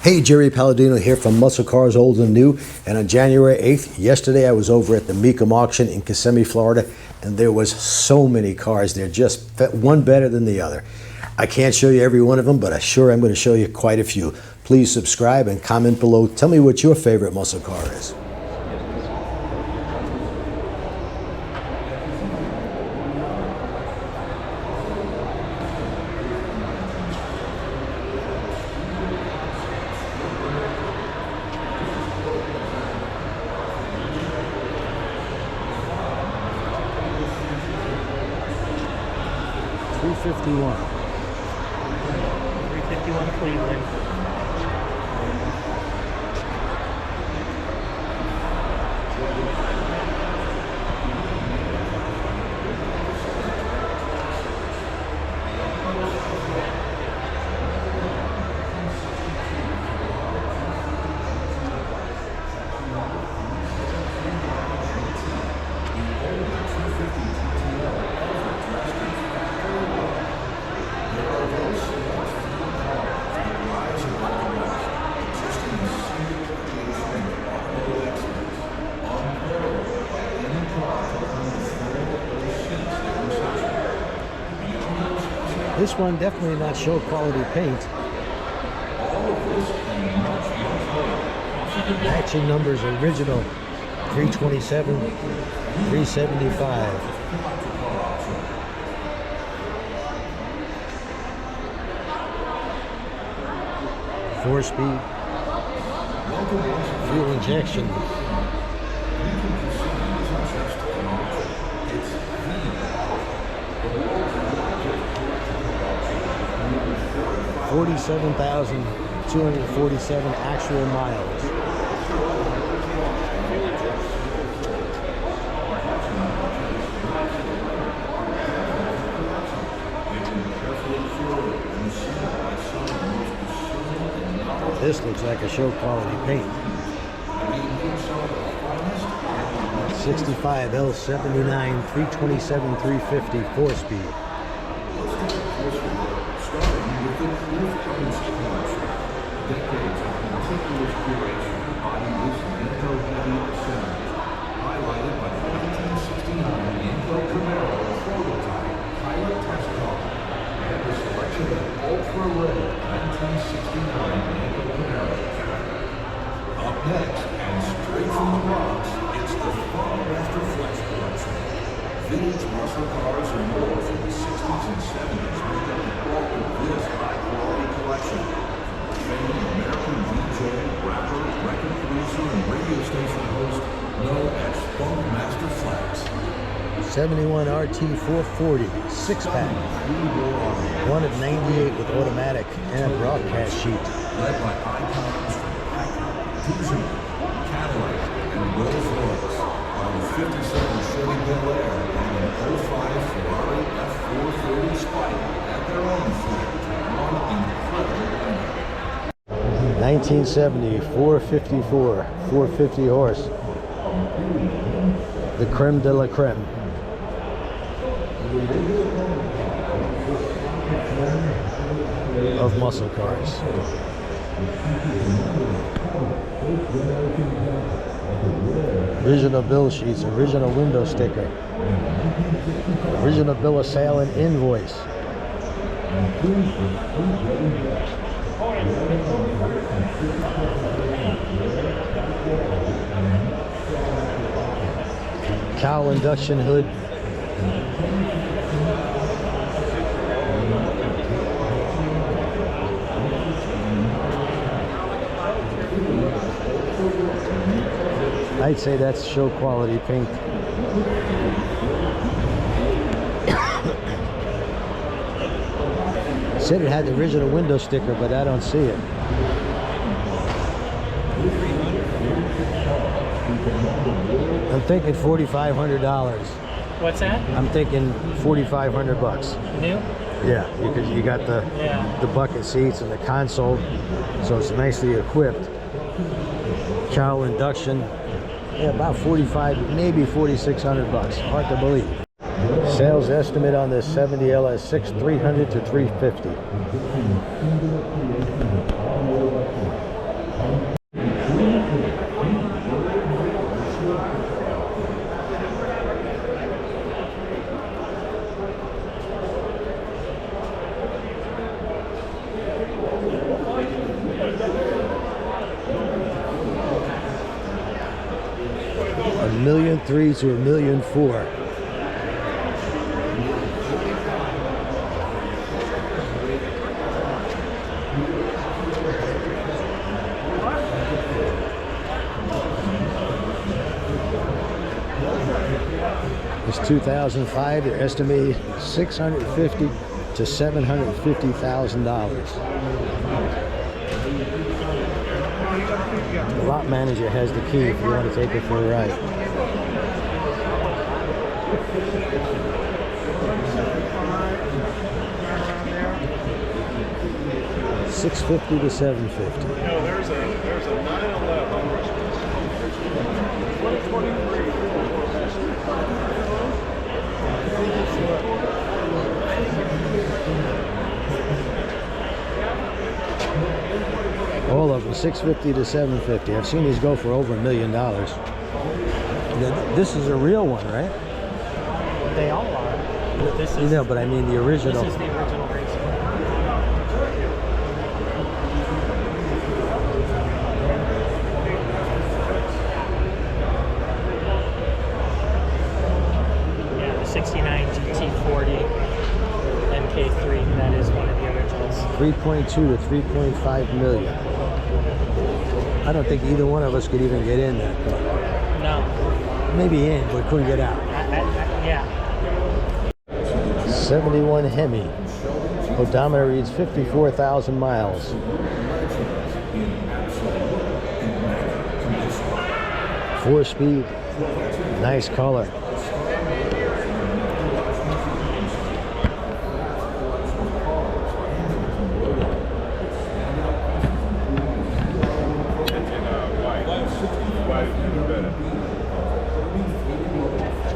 Hey, Jerry Palladino here from Muscle Cars Old and New. And on January 8th, yesterday, I was over at the Mecum auction in Kissimmee, Florida, and there was so many cars there, just one better than the other. I can't show you every one of them, but I sure am going to show you quite a few. Please subscribe and comment below. Tell me what your favorite muscle car is. $351 Cleveland. This one definitely not show quality paint. Matching numbers original 327, 375. Four-speed fuel injection. $47,247 actual miles. This looks like a show quality paint. 65 L79 327 350 4-speed. Decades of meticulous curation embodied this Inco heavy assembly, highlighted by the 1969 Inco Camaro prototype pilot test car and the selection of ultra-rare 1969 Inco Camaros. Up next, and straight from the box, it's the Master Flex collection. Vintage muscle cars and more from the 60s and 70s make up the bulk of this high-quality collection. American DJ, rapper, record producer, and radio station host known as Master Flex. 71 RT 440 6-pack. One of 98 with automatic and a broadcast sheet. Led by icons from Packard, Kissimmee, Cadillac, and Rolls-Royce. On the 57 Chevy Bel Air and an 05 Ferrari F430 Spike at their own fleet. One incredible lineup. 1970 454 450 horse, the creme de la creme. Of muscle cars. Original bill sheets, original window sticker, original bill of sale and invoice. Cowl induction hood. I'd say that's show quality paint. Said it had the original window sticker, but I don't see it. I'm thinking $4,500. What's that? I'm thinking $4,500. New? Yeah, because you got the bucket seats and the console, so it's nicely equipped. Cowl induction. Yeah, about 45, maybe 4,600 bucks. Hard to believe. Sales estimate on this 70 LS6, 300 to 350. $1,300,000 to $1,400,000. It's 2005. They're estimated $650,000 to $750,000. The lot manager has the key if you want to take it for a ride. $650,000 to $750,000. No, there's a 911. All of them, $650,000 to $750,000. I've seen these go for over $1 million. This is a real one, right? They all are. But this is, You know, but I mean the original. This is the original race one. Yeah, the 69 GT40 MK3. That is one of the originals. 3.2 to 3.5 million. I don't think either one of us could even get in that car. No. Maybe in, but couldn't get out. Yeah. 71 Hemi. Odometer reads 54,000 miles. Four-speed. Nice color.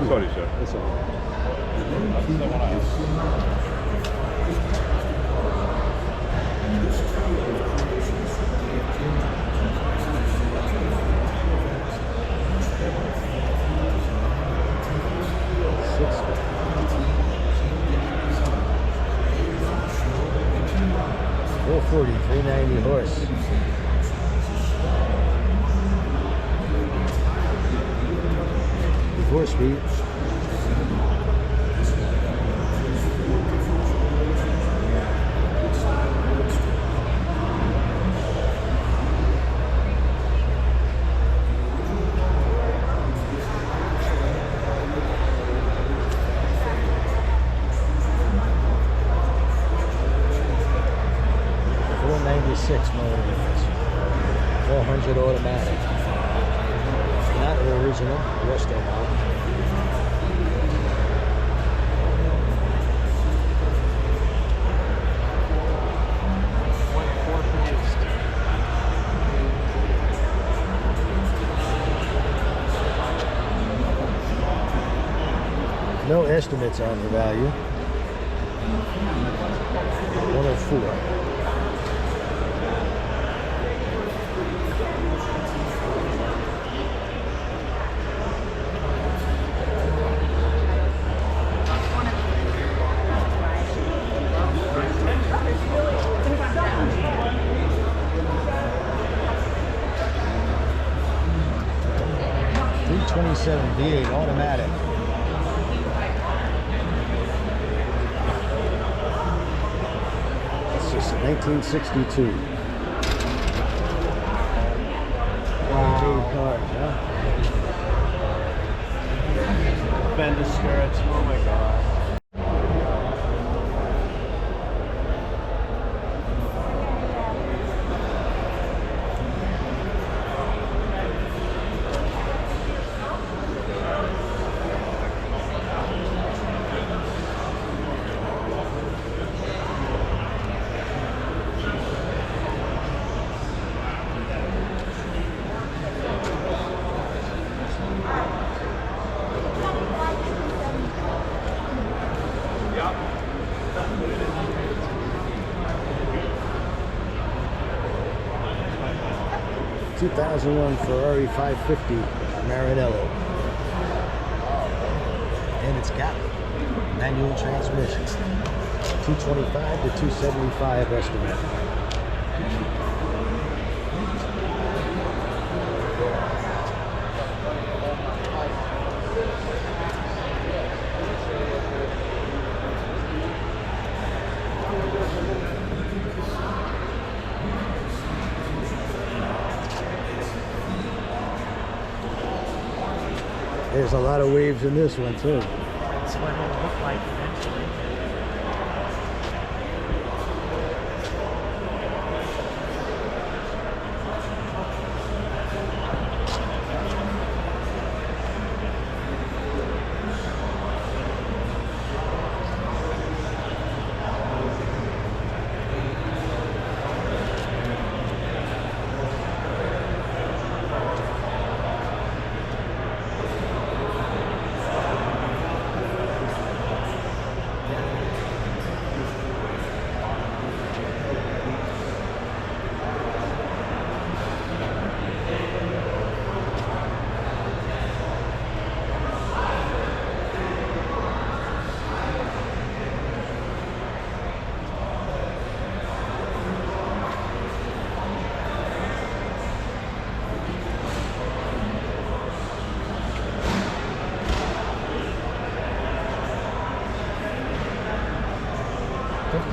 Sorry, sir. That's all. That's the one I have. 440, 390 horse. Four-speed. .496 motor units. 400 automatic. Not the original, resto model. No estimates on the value. 104. .327 V8 automatic. This is 1962. Wow. Cars, huh? Fender skirts. Oh my god. Yeah. 2001 Ferrari 550 Maranello. And it's got manual transmission. 225 to 275 estimate. There's a lot of waves in this one too. That's what it'll look like eventually.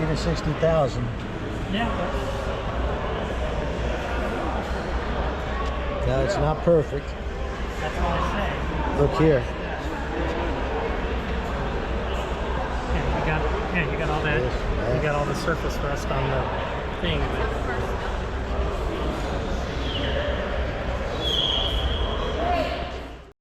To 60,000. Yeah. Now it's not perfect. That's what I say. Look here. Yeah, you got all that. You got all the surface rust on the thing, but